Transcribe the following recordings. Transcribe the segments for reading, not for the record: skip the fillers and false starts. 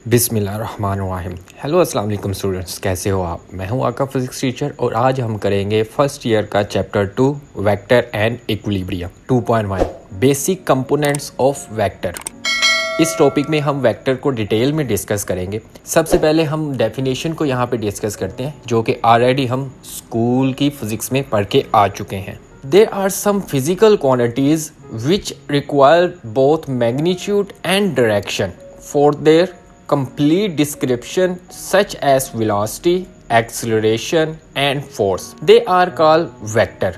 बिस्मिल्लाहिर्रहमानिर्रहीम। हेलो अस्सलाम वालेकुम स्टूडेंट्स, कैसे हो आप? मैं हूं आपका फिज़िक्स टीचर और आज हम करेंगे फर्स्ट ईयर का chapter 2 vector and equilibrium 2.1 basic components of vector. इस टॉपिक में हम वेक्टर को डिटेल में डिस्कस करेंगे। सबसे पहले हम डेफिनेशन को यहाँ पे डिस्कस करते हैं, जो कि ऑलरेडी हम स्कूल की फिज़िक्स में पढ़ के आ चुके हैं। There are some physical quantities which require both magnitude and direction for their complete description, such as velocity, acceleration and force. They are called vector.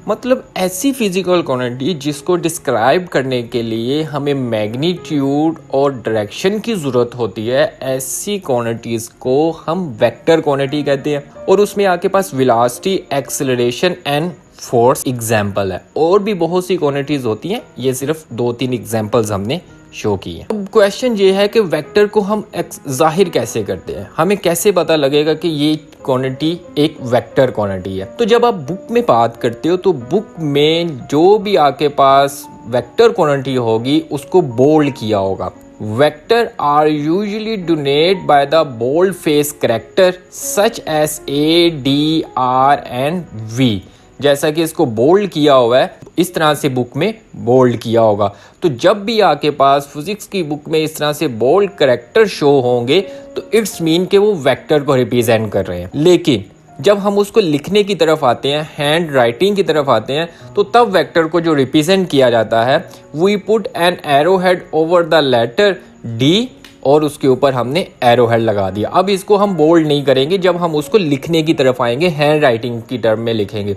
मतलब ऐसी फिजिकल क्वांटिटी जिसको डिस्क्राइब करने के लिए हमें मैग्नीट्यूड और डायरेक्शन की ज़रूरत होती है, ऐसी क्वांटिटीज़ को हम वेक्टर क्वांटिटी कहते हैं। और उसमें आपके पास velocity, acceleration and force example है। और भी बहुत सी क्वांटिटीज़ होती हैं, ये सिर्फ 2-3 एग्जाम्पल्स हमने शो की है। अब क्वेश्चन ये है कि वेक्टर को हम जाहिर कैसे करते हैं, हमें कैसे पता लगेगा कि ये क्वांटिटी एक वेक्टर क्वांटिटी है। तो जब आप बुक में बात करते हो तो बुक में जो भी आपके पास वेक्टर क्वांटिटी होगी उसको बोल्ड किया होगा। Vector are usually denoted by the bold face character such as A, D, R and V। जैसा कि इसको बोल्ड किया हुआ है, इस तरह से बुक में बोल्ड किया होगा। तो जब भी आपके पास फिजिक्स की बुक में इस तरह से बोल्ड कैरेक्टर शो होंगे तो इट्स मीन कि वो वेक्टर को रिप्रेजेंट कर रहे हैं। लेकिन जब हम उसको लिखने की तरफ आते हैं, हैंड राइटिंग की तरफ आते हैं, तो तब वेक्टर को जो रिप्रेजेंट किया जाता है, we put an arrow head over the letter D और उसके ऊपर हमने एरो हेड लगा दिया। अब इसको हम बोल्ड नहीं करेंगे, जब हम उसको लिखने की तरफ आएंगे, हैंड राइटिंग की टर्म में लिखेंगे।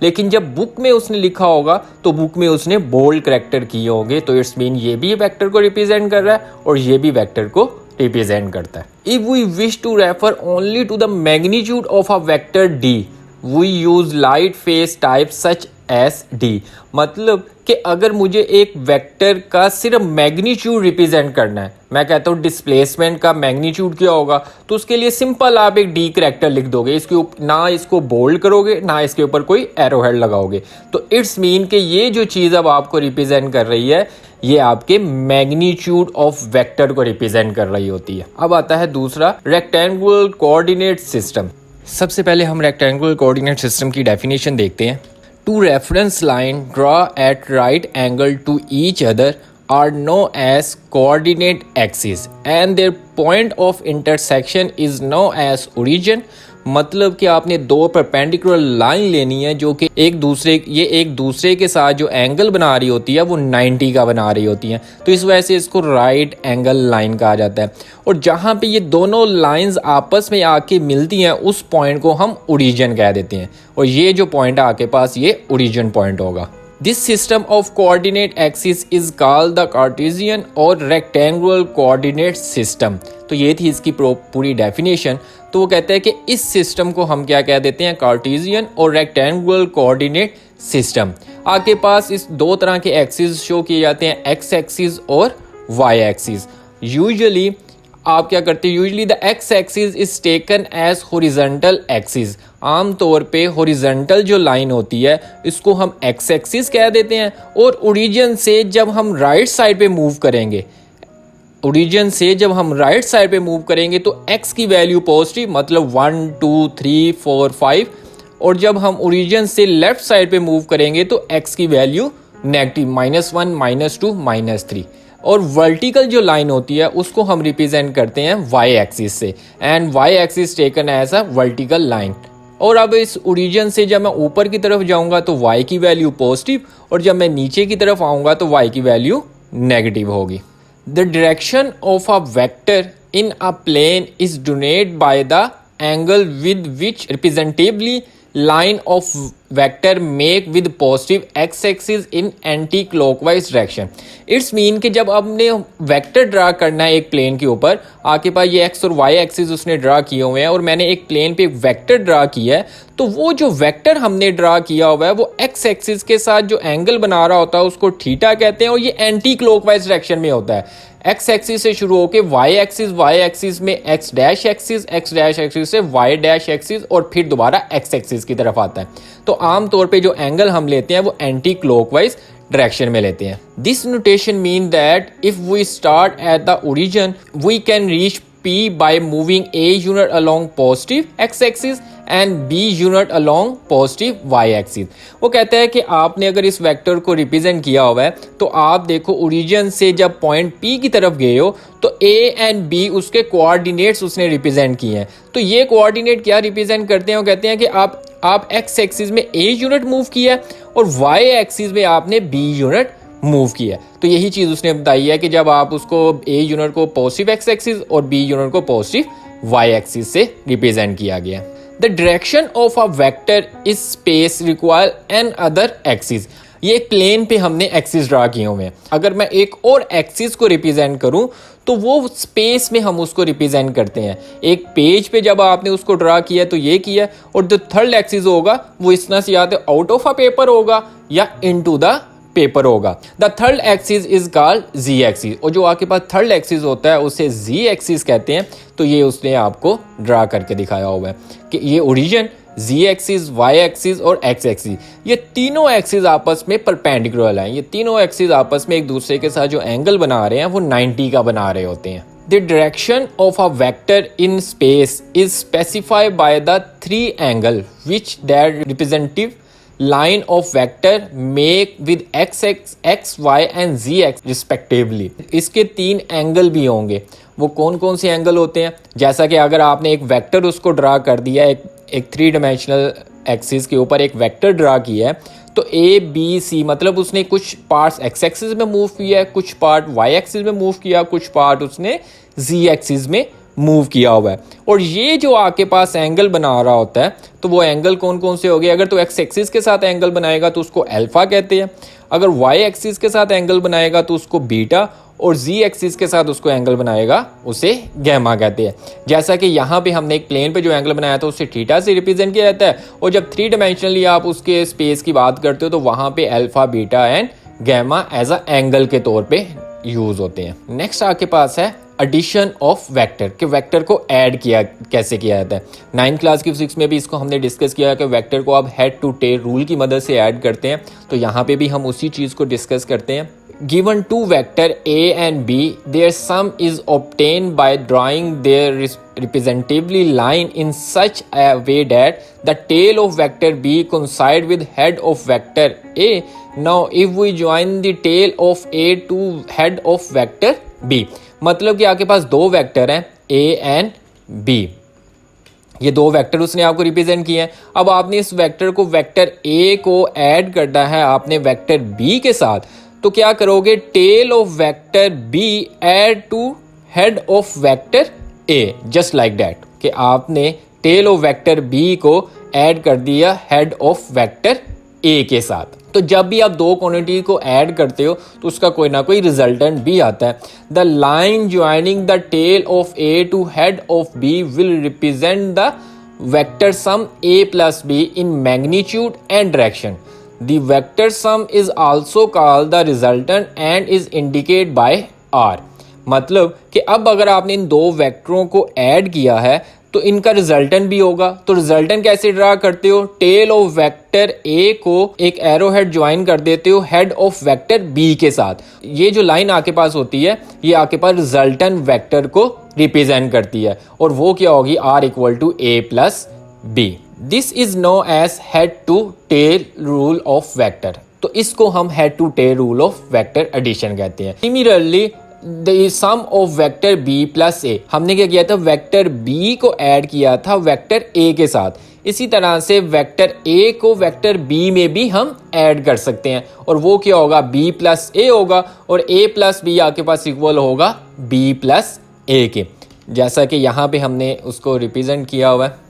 लेकिन जब बुक में उसने लिखा होगा तो बुक में उसने बोल्ड कैरेक्टर किए होंगे, तो इट्स मीन ये भी वेक्टर को रिप्रेजेंट कर रहा है और ये भी वेक्टर को रिप्रेजेंट करता है। If we wish to refer only to the magnitude of a vector D, we use light face type such as D. मतलब कि अगर मुझे एक वेक्टर का सिर्फ मैग्नीट्यूड रिप्रेजेंट करना है, मैं कहता हूँ डिस्प्लेसमेंट का मैग्नीट्यूड क्या होगा, तो उसके लिए सिंपल आप एक डी कैरेक्टर लिख दोगे, इसके ऊपर ना इसको बोल्ड करोगे ना इसके ऊपर कोई एरो हेड लगाओगे। तो इट्स मीन कि ये जो चीज़ अब आपको रिप्रेजेंट कर रही है, ये आपके मैग्नीट्यूड ऑफ वेक्टर को रिप्रेजेंट कर रही होती है। अब आता है दूसरा, रेक्टेंगुलर कोऑर्डिनेट सिस्टम। सबसे पहले हम रेक्टेंगुलर कोऑर्डिनेट सिस्टम की डेफिनेशन देखते हैं। Two reference lines drawn at right angle to each other are known as coordinate axes and their point of intersection is known as origin। मतलब कि आपने दो परपेंडिकुलर लाइन लेनी है जो कि एक दूसरे के साथ जो एंगल बना रही होती है वो 90 का बना रही होती हैं, तो इस वजह से इसको राइट एंगल लाइन कहा जाता है। और जहाँ पे ये दोनों लाइंस आपस में आके मिलती हैं उस पॉइंट को हम ओरिजिन कह देते हैं, और ये जो पॉइंट है आपके पास ये ओरिजिन पॉइंट होगा। This system of coordinate axis is called the Cartesian और रेक्टेंगुलर कोऑर्डिनेट सिस्टम। तो ये थी इसकी पूरी डेफिनेशन। तो वो कहते हैं कि इस सिस्टम को हम क्या कह देते हैं, कार्टेशियन और रेक्टेंगुलर कोऑर्डिनेट सिस्टम। आपके पास इस दो तरह के एक्सिस शो किए जाते हैं, एक्स एक्सिस और वाई एक्सिस। यूजुअली आप क्या करते हैं, usually the X axis is taken as horizontal axis. आम तौर पे हॉरिजॉन्टल जो लाइन होती है इसको हम एक्स एक्सिस कह देते हैं। और ओरिजिन से जब हम राइट साइड पे मूव करेंगे, तो x की वैल्यू पॉजिटिव, मतलब 1 2 3 4 5, और जब हम ओरिजिन से लेफ्ट साइड पे मूव करेंगे तो x की वैल्यू नेगेटिव, -1 -2 -3। और वर्टिकल जो लाइन होती है उसको हम रिप्रेजेंट करते हैं y एक्सिस से, and y axis taken as a vertical line. और अब इस ओरिजिन से जब मैं ऊपर की तरफ जाऊंगा तो y की वैल्यू पॉजिटिव, और जब मैं नीचे की तरफ आऊंगा तो y की वैल्यू नेगेटिव होगी। The direction of a vector in a plane is denoted by the angle with which representatively line of vector make with positive x axis in anti-clockwise direction। It's mean कि जब आपने vector draw करना है एक plane के ऊपर, आपके पास ये x और y एक्सिस उसने ड्रा किए हुए हैं और मैंने एक प्लेन पे एक वेक्टर ड्रा किया है, तो वो जो वेक्टर हमने ड्रा किया हुआ है वो x एक्सिस के साथ जो एंगल बना रहा होता है उसको थीटा कहते हैं, और ये एंटी क्लॉकवाइज डायरेक्शन में होता है। x एक्सिस से शुरू होकर y एक्सिस में x डैश एक्सिस से y डैश एक्सिस और फिर दोबारा x एक्सिस की तरफ आता है। तो आम तौर पे जो एंगल हम लेते हैं वो एंटी क्लॉकवाइज डायरेक्शन में लेते हैं। This notation mean that if we start at the origin we can reach P by moving A unit along positive x axis and B unit along positive y axis। वो कहता है कि आपने अगर इस वेक्टर को रिप्रेजेंट किया हुआ है तो आप देखो ओरिजिन से जब पॉइंट P की तरफ गए हो तो A एंड B उसके कोऑर्डिनेट्स उसने रिप्रेजेंट किए हैं। तो ये कोऑर्डिनेट क्या रिप्रेजेंट करते हैं? वो कहते हैं कि आप x एक्सिस में A यूनिट मूव किया है और y एक्सिस में आपने B यूनिट मूव किया। तो यही चीज़ उसने बताई है कि जब आप उसको A यूनिट को पॉजिटिव x एक्सिस और B यूनिट को पॉजिटिव y एक्सिस से रिप्रेजेंट किया गया। The direction of a vector is space require an other axis. ये एक प्लेन पे हमने एक्सिस ड्रा किए हुए हैं। अगर मैं एक और एक्सिस को रिप्रेजेंट करूं तो वो स्पेस में हम उसको रिप्रेजेंट करते हैं। एक पेज पे जब आपने उसको ड्रा किया तो ये किया, और जो थर्ड एक्सिस होगा वो इस तरह से या तो आउट ऑफ अ पेपर होगा या इनटू द पेपर होगा। The third axis is called ji axis, और जो आपके पास थर्ड एक्सिस होता है उसे जी एक्सिस कहते हैं। तो ये उसने आपको ड्रा करके दिखाया हुआ है कि ये ओरिजिन, जी एक्सिस, वाई एक्सिस और एक्स एक्सिस, ये तीनों एक्सिस आपस में परपेंडिकुलर हैं। ये तीनों एक्सिस आपस में एक दूसरे के साथ जो एंगल बना रहे हैं वो 90 का बना रहे होते हैं। The direction of a vector in space is specified by the three angle which that representative line of vector make with x, y and z x respectively. इसके तीन एंगल भी होंगे। वो कौन कौन से एंगल होते हैं? जैसा कि अगर आपने एक वेक्टर उसको ड्रा कर दिया, एक थ्री डायमेंशनल एक्सिस के ऊपर एक वेक्टर ड्रा किया है, तो ए बी सी मतलब उसने कुछ पार्ट्स एक्स एक्सिस में मूव किया है, कुछ पार्ट वाई एक्सिस में मूव किया, कुछ पार्ट उसने जी एक्सिस में मूव किया हुआ है। और ये जो आपके पास एंगल बना रहा होता है तो वो एंगल कौन कौन से हो गए? अगर तो एक्स एक्सिस के साथ एंगल बनाएगा तो उसको अल्फा कहते हैं, अगर वाई एक्सिस के साथ एंगल बनाएगा तो उसको बीटा, और जी एक्सिस के साथ उसको एंगल बनाएगा उसे गैमा कहते हैं। जैसा कि यहाँ पे हमने एक प्लेन पे जो एंगल बनाया था उसे थीटा से रिप्रेजेंट किया जाता है, और जब थ्री डायमेंशनली आप उसके स्पेस की बात करते हो तो वहाँ पे alpha, beta and gamma as a angle के तौर पे यूज होते हैं। नेक्स्ट आपके पास है एडिशन ऑफ वेक्टर, कि वेक्टर को ऐड किया कैसे किया जाता है। 9th क्लास की फिजिक्स में भी इसको हमने डिस्कस किया कि वेक्टर को आप हेड टू टेल रूल की मदद से ऐड करते हैं। तो यहाँ पे भी हम उसी चीज़ को डिस्कस करते हैं। Given two vector A and B, their sum is obtained by drawing their representatively line in such a way that the tail of vector B coincide with head of vector A. Now if we join the tail of A to head of vector B, मतलब कि आपके पास दो vector हैं A and B, ये दो vector उसने आपको represent किए हैं। अब आपने इस वेक्टर को वेक्टर A को ऐड करना है आपने वेक्टर B के साथ, तो क्या करोगे? Tail of vector B add to head of vector A, just like that, कि आपने टेल ऑफ वेक्टर B को ऐड कर दिया हेड ऑफ वेक्टर A के साथ। तो जब भी आप दो क्वांटिटी को ऐड करते हो तो उसका कोई ना कोई रिजल्टेंट भी आता है। The line joining the tail of A to head of B will represent the vector sum A plus B in magnitude and direction. The vector sum is also called the resultant and is indicated by R। मतलब कि अब अगर आपने इन दो वेक्टरों को add किया है तो इनका रिजल्टेंट भी होगा। तो रिजल्टेंट कैसे ड्रा करते हो? टेल ऑफ वेक्टर A को एक एरो हेड ज्वाइन कर देते हो हेड ऑफ वेक्टर B के साथ। ये जो लाइन आपके पास होती है ये आपके पास रिजल्टेंट वेक्टर को रिप्रेजेंट करती है, और वो क्या होगी? R equal to A plus B। This is known as head to tail rule of vector. तो इसको हम head to tail rule of vector addition कहते हैं। Similarly the sum of vector B plus A, हमने क्या किया था? Vector B को ऐड किया था वेक्टर A के साथ। इसी तरह से वेक्टर A को वेक्टर B में भी हम ऐड कर सकते हैं, और वो क्या होगा? B प्लस A होगा, और A प्लस B आपके पास इक्वल होगा B प्लस A के। जैसा कि यहाँ पे हमने उसको रिप्रेजेंट किया हुआ है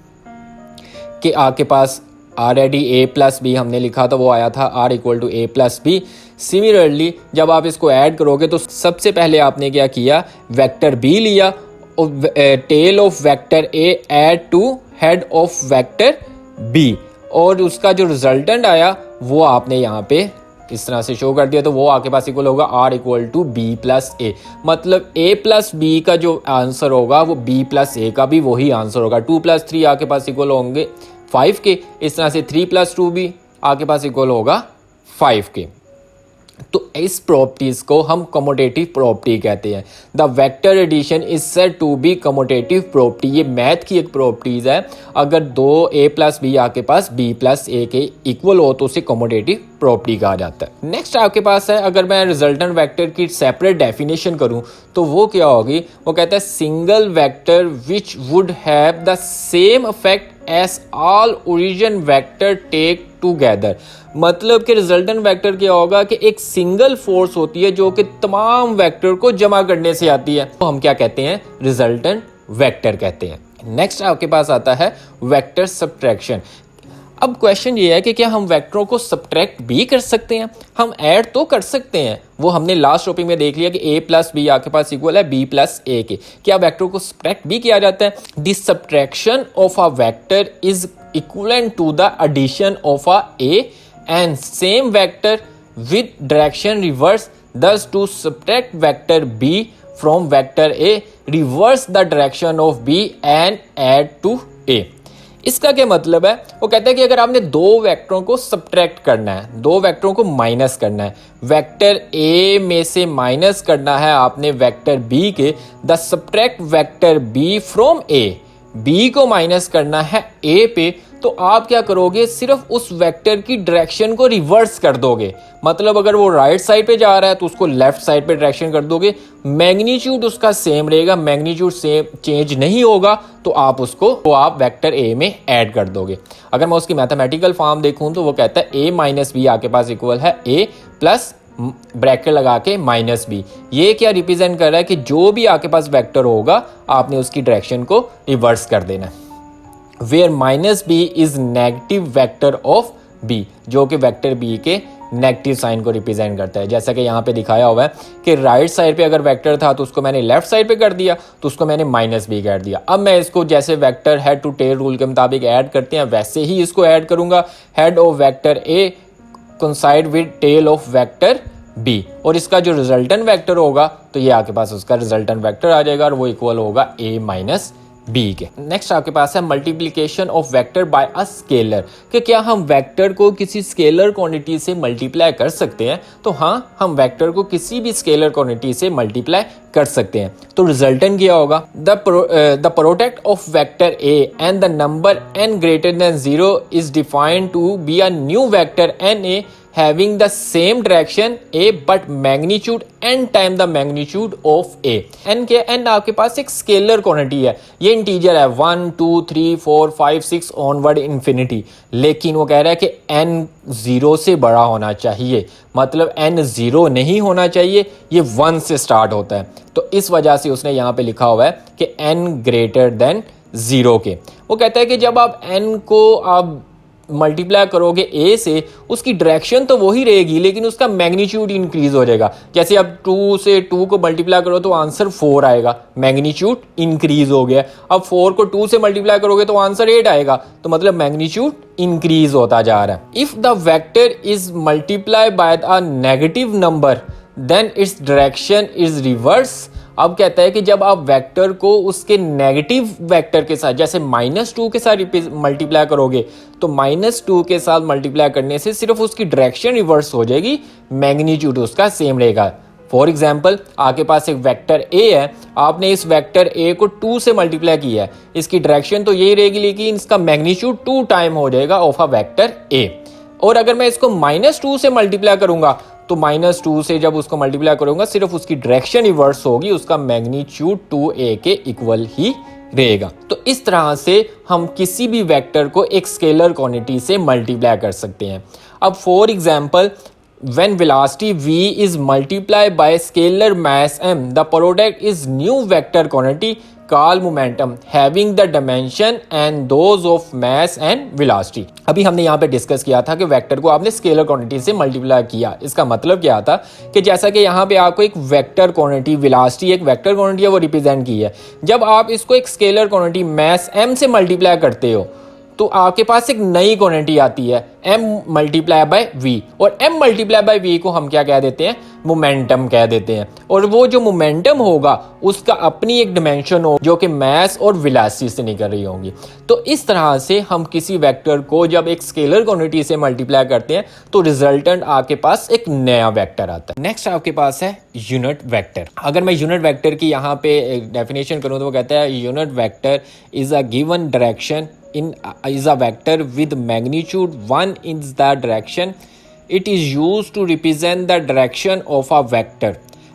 कि आपके पास ऑलरेडी A प्लस बी हमने लिखा था, वो आया था R equal to A plus B. Similarly जब आप इसको ऐड करोगे तो सबसे पहले आपने क्या किया? वेक्टर B लिया और tail of vector A add to head of vector B, और उसका जो रिजल्टेंट आया वो आपने यहाँ पे इस तरह से शो कर दिया। तो वो आपके पास इक्वल होगा R equal to B plus A। मतलब A प्लस B का जो आंसर होगा वो B प्लस A का भी वही आंसर होगा। 2 प्लस 3 आपके पास इक्वल होंगे 5 के। इस तरह से 3 प्लस 2 भी आपके पास इक्वल होगा 5 के। तो इस प्रॉपर्टीज को हम कम्यूटेटिव प्रॉपर्टी कहते हैं। The vector addition is said to be commutative property. ये मैथ की एक प्रॉपर्टीज है। अगर दो a प्लस बी आपके पास b प्लस a के इक्वल हो तो उसे कम्यूटेटिव प्रॉपर्टी कहा जाता है। नेक्स्ट आपके पास है, अगर मैं रिजल्टेंट वेक्टर की सेपरेट डेफिनेशन करूं तो वो क्या होगी, वो कहता है single vector which would have the same effect as all origin vector take together. मतलब कि रिजल्टेंट वेक्टर क्या होगा कि एक सिंगल फोर्स होती है जो कि तमाम वेक्टर को जमा करने से आती है, तो हम क्या कहते हैं, रिजल्टेंट वेक्टर कहते हैं। नेक्स्ट आपके पास आता है वेक्टर सब्ट्रैक्शन। अब क्वेश्चन ये है कि क्या हम वेक्टरों को सब्ट्रैक्ट भी कर सकते हैं? हम ऐड तो कर सकते हैं, वो हमने लास्ट टॉपिक में देख लिया कि a प्लस बी आपके पास इक्वल है b प्लस a के। क्या वेक्टर को सब्ट्रैक्ट भी किया जाता है? The subtraction of a vector is equivalent to the addition of a a and same vector with direction reverse. thus to subtract vector b from vector a, reverse the direction of b and add to a। इसका क्या मतलब है, वो कहता है कि अगर आपने दो वेक्टरों को सब्ट्रैक्ट करना है, दो वेक्टरों को माइनस करना है, वेक्टर a में से माइनस करना है आपने वेक्टर b के, the subtract vector b from a, b को माइनस करना है a पे, तो आप क्या करोगे, सिर्फ उस वेक्टर की डायरेक्शन को रिवर्स कर दोगे। मतलब अगर वो राइट साइड पे जा रहा है तो उसको लेफ्ट साइड पे डायरेक्शन कर दोगे, मैग्नीट्यूड उसका सेम रहेगा, मैग्नीट्यूड सेम चेंज नहीं होगा, तो आप वेक्टर a में ऐड कर दोगे। अगर मैं उसकी मैथमेटिकल फॉर्म देखूं तो वो कहता है a माइनस बी आपके पास इक्वल है a प्लस ब्रैकेट लगा के माइनस बी। ये क्या रिप्रेजेंट कर रहा है कि जो भी आपके पास वेक्टर होगा आपने उसकी डायरेक्शन को रिवर्स कर देना है। Where minus B is negative vector of B, जो कि वेक्टर बी के नेगेटिव साइन को रिप्रेजेंट करता है। जैसा कि यहाँ पे दिखाया हुआ है कि राइट साइड पे अगर वेक्टर था तो उसको मैंने लेफ्ट साइड पे कर दिया, तो उसको मैंने माइनस बी कर दिया। अब मैं इसको जैसे vector head to tail rule के मुताबिक ऐड करते हैं वैसे ही इसको ऐड करूंगा। Head of vector A coincide with tail of vector B, और इसका जो रिजल्टेंट वेक्टर होगा तो ये आपके पास उसका रिजल्टेंट वेक्टर आ जाएगा और वो इक्वल होगा a माइनस बी के। नेक्स्ट आपके पास है multiplication of vector bye a scalar, कि क्या हम वेक्टर को किसी स्केलर क्वांटिटी से मल्टीप्लाई कर सकते हैं? तो हाँ, हम वेक्टर को किसी भी स्केलर क्वांटिटी से मल्टीप्लाई कर सकते हैं। तो रिजल्टेंट क्या होगा, the product of vector a and the number n greater than 0 is defined to be a new vector na having the same direction a but magnitude n time the magnitude of a। n के n आपके पास एक scalar quantity है, ये integer है 1 2 3 4 5 6 onward infinity, लेकिन वो कह रहा है कि n 0 से बड़ा होना चाहिए, मतलब n 0 नहीं होना चाहिए, ये 1 से स्टार्ट होता है। तो इस वजह से उसने यहाँ पे लिखा हुआ है कि n ग्रेटर देन 0 के। वो कहता है कि जब आप n को आप मल्टीप्लाई करोगे a से, उसकी डायरेक्शन तो वही रहेगी लेकिन उसका मैग्नीट्यूड इंक्रीज हो जाएगा। जैसे अब 2 से 2 को मल्टीप्लाई करो तो आंसर 4 आएगा, मैग्नीट्यूड इंक्रीज हो गया। अब 4 को 2 से मल्टीप्लाई करोगे तो आंसर 8 आएगा, तो मतलब मैग्नीट्यूड इंक्रीज होता जा रहा है। If the vector is multiply by a negative number then its direction is reverse. अब कहता है कि जब आप वेक्टर को उसके नेगेटिव वेक्टर के साथ जैसे -2 के साथ मल्टीप्लाई करोगे तो -2 के साथ मल्टीप्लाई करने से सिर्फ उसकी डायरेक्शन रिवर्स हो जाएगी, मैग्नीट्यूड उसका सेम रहेगा। फॉर एग्जाम्पल, आपके पास एक वेक्टर a है, आपने इस वेक्टर a को 2 से मल्टीप्लाई किया है, इसकी डायरेक्शन तो यही रहेगी लेकिन इसका मैग्नीट्यूड 2 टाइम हो जाएगा ऑफ अ वेक्टर a। और अगर मैं इसको -2 से मल्टीप्लाई करूंगा तो -2 से जब उसको मल्टीप्लाई करूंगा सिर्फ उसकी डायरेक्शन रिवर्स होगी, उसका मैग्नीट्यूड 2a के इक्वल ही रहेगा। तो इस तरह से हम किसी भी वेक्टर को एक स्केलर क्वांटिटी से मल्टीप्लाई कर सकते हैं। अब for example, when velocity v is multiplied by scalar mass m, the product is new vector quantity called momentum having the dimension and those of mass and velocity। अभी हमने यहाँ पे discuss किया था कि वेक्टर को आपने स्केलर क्वांटिटी से मल्टीप्लाई किया। इसका मतलब क्या था कि जैसा कि यहाँ पे आपको एक वेक्टर क्वांटिटी वेलोसिटी एक वेक्टर क्वांटिटी है वो रिप्रेजेंट की है, जब आप इसको एक स्केलर क्वांटिटी मैस m से मल्टीप्लाई करते हो तो आपके पास एक नई क्वांटिटी आती है m मल्टीप्लाई बाय v, और m मल्टीप्लाई बाय v को हम क्या कह देते हैं, मोमेंटम कह देते हैं। और वो जो मोमेंटम होगा उसका अपनी एक डिमेंशन हो जो कि मास और वेलोसिटी से निकल रही होंगी। तो इस तरह से हम किसी वेक्टर को जब एक स्केलर क्वांटिटी से मल्टीप्लाई करते हैं तो रिजल्टेंट आपके पास एक नया वेक्टर आता है। नेक्स्ट आपके पास है यूनिट वेक्टर। अगर मैं यूनिट वेक्टर की यहाँ पे डेफिनेशन करूँ तो वो कहता है unit vector is a given direction is a vector with magnitude 1 in the direction it is used to represent the direction of a vector।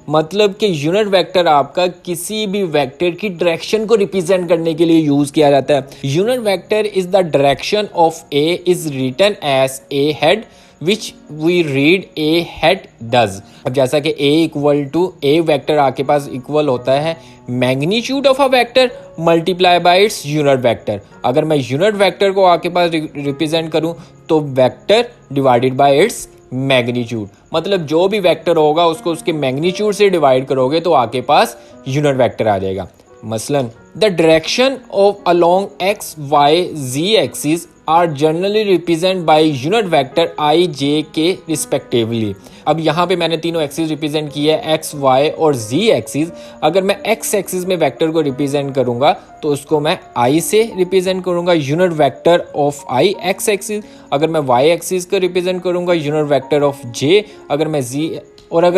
मतलब कि यूनिट वेक्टर आपका किसी भी वेक्टर की डायरेक्शन को रिप्रेजेंट करने के लिए यूज किया जाता है। Unit vector is the direction of A is written as A head which we read A head does. अब जैसा कि a equal to A vector आपके पास इक्वल होता है magnitude of a vector multiply by its unit vector. अगर मैं unit vector को आपके पास रिप्रेजेंट करूं तो vector divided by its magnitude, मतलब जो भी वेक्टर होगा उसको उसके मैग्नीट्यूड से डिवाइड करोगे तो आपके पास यूनिट वेक्टर आ जाएगा। मसलन the direction of along x y z axis are generally represent by unit vector i j k respectively. अब यहाँ पे मैंने तीनों एक्सिस रिप्रेजेंट किए है, एक्स वाई और जी एक्सिस। अगर मैं एक्स एक्सिस में वेक्टर को रिप्रेजेंट करूंगा तो उसको मैं आई से रिप्रेजेंट करूंगा, unit vector of I x axis. अगर मैं वाई एक्सिस को रिप्रेजेंट करूंगा यूनिट वेक्टर ऑफ जे, अगर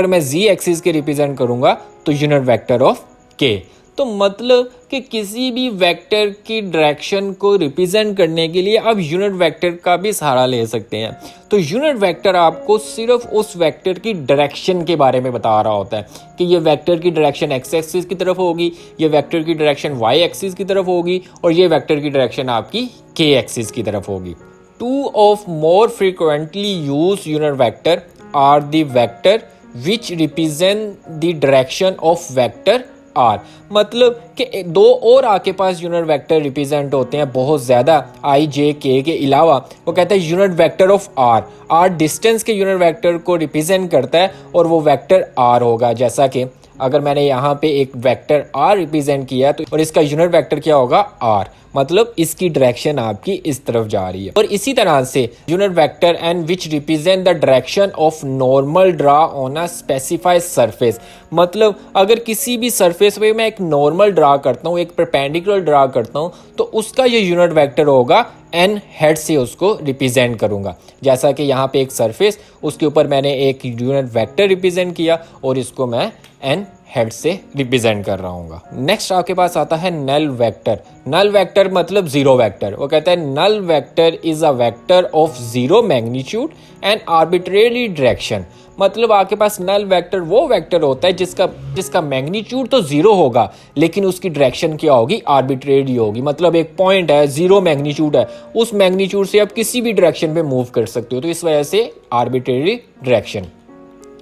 मैं जी एक्सिस के रिप्रेजेंट करूंगा तो यूनिट वेक्टर ऑफ के। तो मतलब कि किसी भी वेक्टर की डायरेक्शन को रिप्रेजेंट करने के लिए आप यूनिट वेक्टर का भी सहारा ले सकते हैं। तो यूनिट वेक्टर आपको सिर्फ उस वेक्टर की डायरेक्शन के बारे में बता रहा होता है कि ये वेक्टर की डायरेक्शन एक्स एक्सिस की तरफ होगी, ये वेक्टर की डायरेक्शन वाई एक्सिस की तरफ होगी और ये वेक्टर की डायरेक्शन आपकी के एक्सिस की तरफ होगी। Two of more frequently use unit vector are the vector which represent the direction of vector R. मतलब कि दो और आपके पास यूनिट वेक्टर रिप्रेजेंट होते हैं बहुत ज़्यादा आई जे के अलावा। वो कहता है unit vector of R distance के यूनिट वेक्टर को रिप्रेजेंट करता है और वो वेक्टर आर होगा। जैसा कि अगर मैंने यहाँ पे एक वेक्टर आर रिप्रेजेंट किया तो और इसका यूनिट वेक्टर क्या होगा आर, मतलब इसकी डायरेक्शन आपकी इस तरफ जा रही है। और इसी तरह से unit vector and which represent the direction of normal draw on a specified surface. मतलब अगर किसी भी सरफेस पे मैं एक नॉर्मल ड्रा करता हूँ, एक परपेंडिकुलर ड्रा करता हूँ तो उसका ये यूनिट वेक्टर होगा एन हेड से उसको रिप्रेजेंट करूंगा। जैसा कि यहाँ पे एक सरफेस, उसके ऊपर मैंने एक यूनिट वेक्टर रिप्रेजेंट किया और इसको मैं एन हेड से रिप्रेजेंट कर रहा हूँ। नेक्स्ट आपके पास आता है नल वेक्टर। नल वेक्टर मतलब जीरो वेक्टर। वो कहता है null vector is a vector of zero magnitude and arbitrary direction. मतलब आपके पास नल वेक्टर वो वेक्टर होता है जिसका मैग्नीट्यूड तो जीरो होगा लेकिन उसकी डायरेक्शन क्या होगी, आर्बिट्रेरी होगी। मतलब एक पॉइंट है, जीरो मैग्नीट्यूड है, उस मैग्नीट्यूड से आप किसी भी डायरेक्शन पे मूव कर सकते हो, तो इस वजह से arbitrary direction.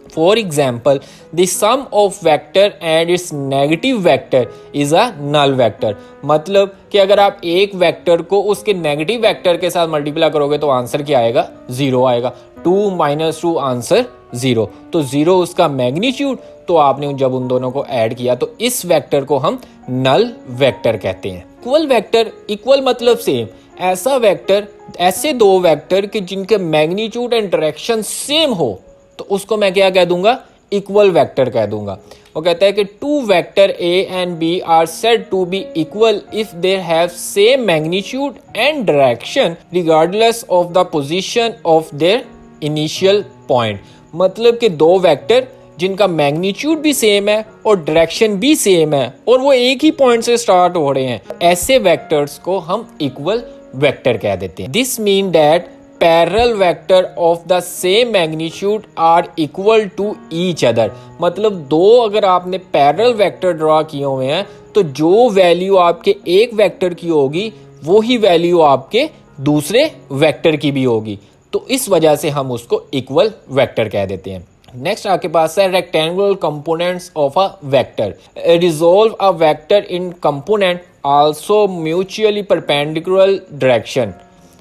For example, the sum of vector and its negative vector is a null vector। मतलब कि अगर आप एक वेक्टर को उसके नेगेटिव वेक्टर के साथ मल्टीप्लाई करोगे तो आंसर क्या आएगा, जीरो आएगा। 2 - 2 आंसर जीरो, तो जीरो उसका मैग्नीट्यूड। तो आपने जब उन दोनों को ऐड किया तो इस वेक्टर को हम नल वेक्टर कहते हैं। इक्वल वेक्टर, इक्वल मतलब सेम, ऐसा वेक्टर, ऐसे दो वेक्टर कि जिनके मैग्नीट्यूड एंड डायरेक्शन सेम हो तो उसको मैं क्या कह दूंगा, इक्वल वेक्टर कह दूंगा। वो कहता है कि two vector A and B are said to be equal if they have same magnitude and direction regardless of the position of their initial point. मतलब कि दो वेक्टर जिनका मैग्नीट्यूड भी सेम है और डायरेक्शन भी सेम है और वो एक ही पॉइंट से स्टार्ट हो रहे हैं, ऐसे वेक्टर्स को हम इक्वल वेक्टर कह देते हैं। This mean that parallel vector of the same magnitude are equal to each other. मतलब दो अगर आपने पैरेलल वेक्टर ड्रॉ किए हुए हैं तो जो वैल्यू आपके एक वेक्टर की होगी वो ही वैल्यू आपके दूसरे वेक्टर की भी होगी, तो इस वजह से हम उसको इक्वल वेक्टर कह देते हैं। नेक्स्ट आपके पास है rectangular components of a vector. Resolve a vector in component also mutually perpendicular direction.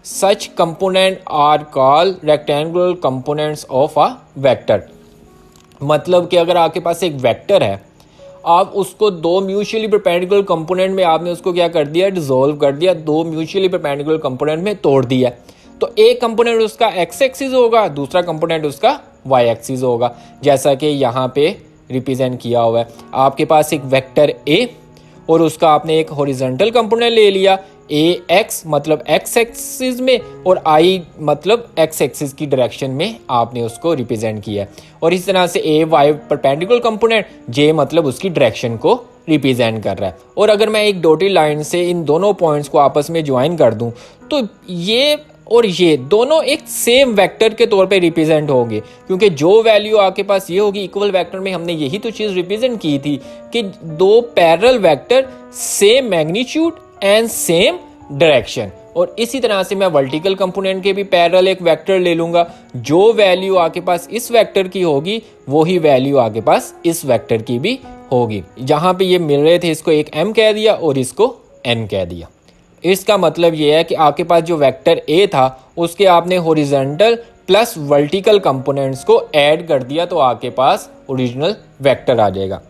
Such component are called rectangular components of a vector। मतलब कि अगर आपके पास एक वेक्टर है आप उसको दो म्यूचुअली परपेंडिकुलर कंपोनेंट में आपने उसको क्या कर दिया, डिसॉल्व कर दिया, दो म्यूचुअली परपेंडिकुलर कंपोनेंट में तोड़ दिया। तो एक कंपोनेंट उसका एक्स एक्सिस होगा, दूसरा कंपोनेंट उसका वाई एक्सिस होगा, जैसा कि यहाँ पे रिप्रेजेंट किया हुआ है। आपके पास एक वेक्टर ए और उसका आपने एक हॉरिजॉन्टल कंपोनेंट ले लिया, ए एक्स मतलब एक्स एक्सिस में और आई मतलब एक्स एक्सिस की डायरेक्शन में आपने उसको रिप्रेजेंट किया। और इस तरह से ए वाई परपेंडिकुलर कंपोनेंट, जे मतलब उसकी डायरेक्शन को रिप्रेजेंट कर रहा है। और अगर मैं एक डॉटेड लाइन से इन दोनों पॉइंट्स को आपस में ज्वाइन कर दूं तो ये और ये दोनों एक सेम वेक्टर के तौर पे रिप्रेजेंट होंगे, क्योंकि जो वैल्यू आपके पास ये होगी इक्वल वेक्टर में हमने यही तो चीज़ रिप्रेजेंट की थी कि दो parallel vector same magnitude and same direction. और इसी तरह से मैं वर्टिकल कंपोनेंट के भी पैरेलल एक वेक्टर ले लूंगा, जो वैल्यू आपके पास इस वेक्टर की होगी वही वैल्यू आपके पास इस वेक्टर की भी होगी। जहां पे ये मिल रहे थे इसको एक m कह दिया और इसको n कह दिया। इसका मतलब ये है कि आपके पास जो वेक्टर a था उसके आपने हॉरिजॉन्टल प्लस वर्टिकल कंपोनेंट्स को ऐड कर दिया तो आपके पास ओरिजिनल वेक्टर आ जाएगा।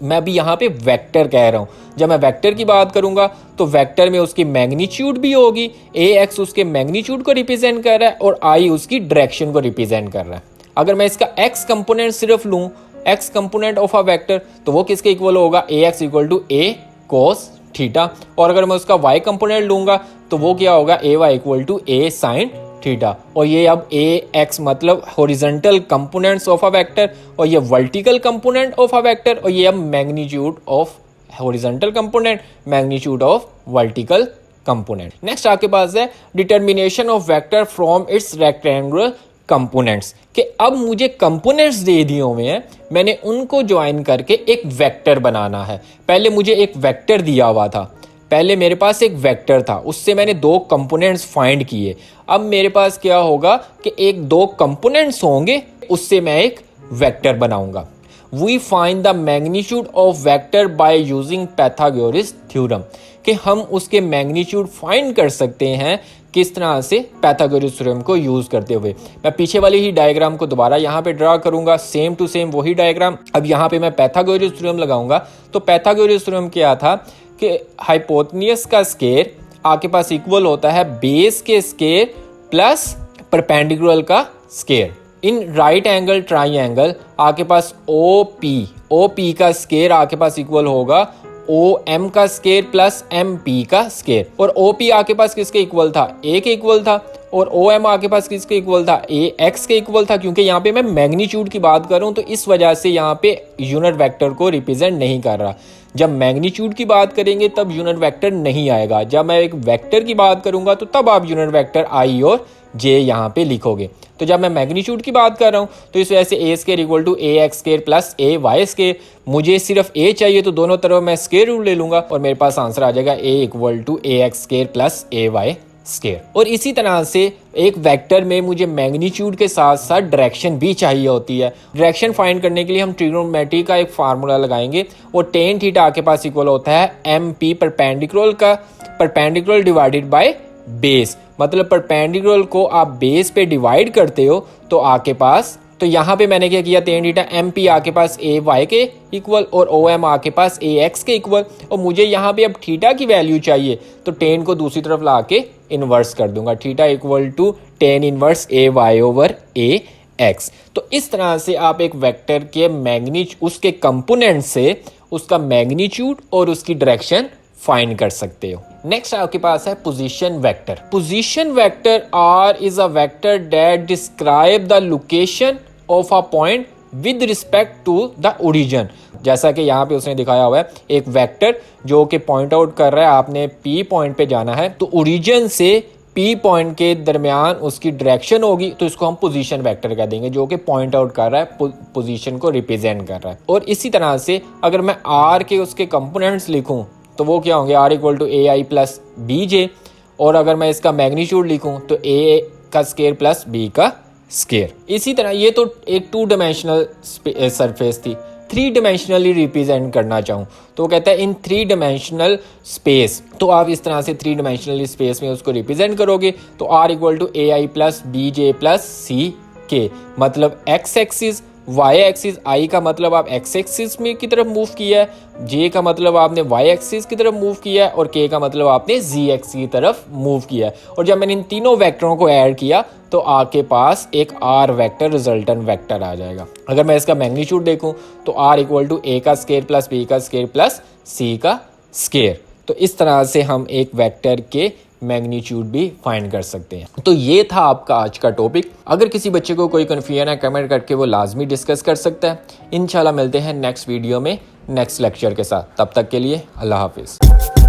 मैं अभी यहाँ पे वेक्टर कह रहा हूँ, जब मैं वेक्टर की बात करूंगा तो वेक्टर में उसकी मैग्नीट्यूड भी होगी, ए एक्स उसके मैग्नीट्यूड को रिप्रेजेंट कर रहा है और आई उसकी डायरेक्शन को रिप्रेजेंट कर रहा है। अगर मैं इसका एक्स कंपोनेंट सिर्फ लूँ, x component of a vector, तो वो किसके इक्वल होगा, A x equal to A cos theta. और अगर मैं उसका y कंपोनेंट लूंगा तो वो क्या होगा, A y equal to A sine theta. और ये अब ए एक्स मतलब horizontal components of a vector और ये vertical component of a vector और ये अब magnitude of horizontal component, magnitude of vertical component. Next आपके पास है determination of vector from its rectangular components, कि अब मुझे कंपोनेंट्स दे दिए हुए हैं, मैंने उनको ज्वाइन करके एक वेक्टर बनाना है। पहले मुझे एक वेक्टर दिया हुआ था, पहले मेरे पास एक वेक्टर था, उससे मैंने दो कंपोनेंट्स फाइंड किए। अब मेरे पास क्या होगा कि एक दो कंपोनेंट्स होंगे, उससे मैं एक वेक्टर बनाऊंगा। We find the magnitude of vector by using Pythagoras theorem, कि हम उसके मैग्नीट्यूड फाइंड कर सकते हैं किस तरह से, पैथागोरस थ्योरम को यूज करते हुए। मैं पीछे वाली ही डायग्राम को दोबारा यहाँ पे ड्रा करूंगा, सेम टू सेम वही डायग्राम। अब यहाँ पे मैं पैथागोरस थ्योरम लगाऊंगा। तो पैथागोरस थ्योरम क्या था कि हाइपोटेन्यूज का स्क्वायर आपके पास इक्वल होता है बेस के स्क्वायर प्लस परपेंडिकुलर का square. In right angle triangle आपके पास ओ पी का स्क्वायर आपके पास इक्वल होगा ओ एम का स्क्वायर प्लस एम पी का स्क्वायर। और ओ पी आपके पास किसके इक्वल था, ए के इक्वल था। और ओ एम आपके पास किसके इक्वल था, ए एक्स के इक्वल था। क्योंकि यहाँ पे मैं मैग्नीट्यूड की बात कर रहा हूँ तो इस वजह से यहाँ पे यूनिट वेक्टर को रिप्रेजेंट नहीं कर रहा। जब मैग्नीट्यूड की बात करेंगे तब यूनिट वेक्टर नहीं आएगा, जब मैं एक वेक्टर की बात करूंगा तो तब आप यूनिट वेक्टर आई और जे यहाँ पे लिखोगे। तो जब मैं मैग्नीट्यूड की बात कर रहा हूँ तो इस वजह से A square equal to A x square plus A y square. मुझे सिर्फ ए चाहिए तो दोनों तरफ मैं स्क्वायर रूट ले लूंगा और मेरे पास आंसर आ जाएगा A equal to A x square plus A y square. और इसी तरह से एक वेक्टर में मुझे मैग्नीट्यूड के साथ साथ डायरेक्शन भी चाहिए होती है। डायरेक्शन फाइंड करने के लिए हम ट्रिग्नोमेट्री का एक फार्मूला लगाएंगे और टेन थीटा आपके पास इक्वल होता है M P perpendicular divided by base. मतलब परपेंडिकुलर को आप बेस पे डिवाइड करते हो तो आपके पास, तो यहाँ पे मैंने क्या किया, टेन थीटा एम पी आपके पास ए वाई के इक्वल और ओ एम आपके पास ए एक्स के इक्वल। और मुझे यहाँ पे अब थीटा की वैल्यू चाहिए तो टेन को दूसरी तरफ ला के इन्वर्स कर दूंगा, theta equal to tan inverse A Y over A X. तो इस तरह से आप एक वेक्टर के मैग्नीट्यूड, उसके कंपोनेंट से उसका मैग्नीट्यूड और उसकी डायरेक्शन फाइंड कर सकते हो। नेक्स्ट आपके पास है position vector. Position vector R is a vector that describe the location of a point with respect to the origin. जैसा कि यहाँ पे उसने दिखाया हुआ है एक वेक्टर जो कि पॉइंट आउट कर रहा है आपने पी पॉइंट पे जाना है, तो ओरिजिन से पी पॉइंट के दरमियान उसकी डायरेक्शन होगी, तो इसको हम पोजीशन वेक्टर कह देंगे, जो कि पॉइंट आउट कर रहा है, पोजीशन को रिप्रेजेंट कर रहा है। और इसी तरह से अगर मैं आर के उसके कंपोनेंट्स लिखूं तो वो क्या होंगे, R equal to A I plus B J. और अगर मैं इसका मैग्नीट्यूड लिखूं तो ए का स्क्वायर प्लस बी का स्क्वायर। इसी तरह ये तो एक टू डायमेंशनल सरफेस थी, थ्री डायमेंशनली रिप्रेजेंट करना चाहूँ तो वो कहता है इन थ्री डायमेंशनल स्पेस। तो आप इस तरह से थ्री डायमेंशनली स्पेस में उसको रिप्रेजेंट करोगे तो R equal to A I plus B j plus C k, मतलब x axis y axis i का मतलब आप एक्स एक्सिस में की तरफ मूव किया है, जे का मतलब आपने वाई एक्सिस की तरफ मूव किया है और के का मतलब आपने जी एक्सिस की तरफ मूव किया है। और जब मैंने इन तीनों वेक्टरों को ऐड किया तो आपके पास एक आर वेक्टर रिजल्टेंट वेक्टर आ जाएगा। अगर मैं इसका मैग्नीट्यूड देखूं तो आर इक्वल टू ए का स्केयर प्लस बी का स्केयर प्लस सी का स्केयर। तो इस तरह से हम एक वेक्टर के मैग्नीट्यूड भी फाइंड कर सकते हैं। तो ये था आपका आज का टॉपिक। अगर किसी बच्चे को कोई कन्फ्यूजन है कमेंट करके वो लाजमी डिस्कस कर सकता है। इंशाल्लाह मिलते हैं नेक्स्ट वीडियो में नेक्स्ट लेक्चर के साथ। तब तक के लिए अल्लाह हाफिज़।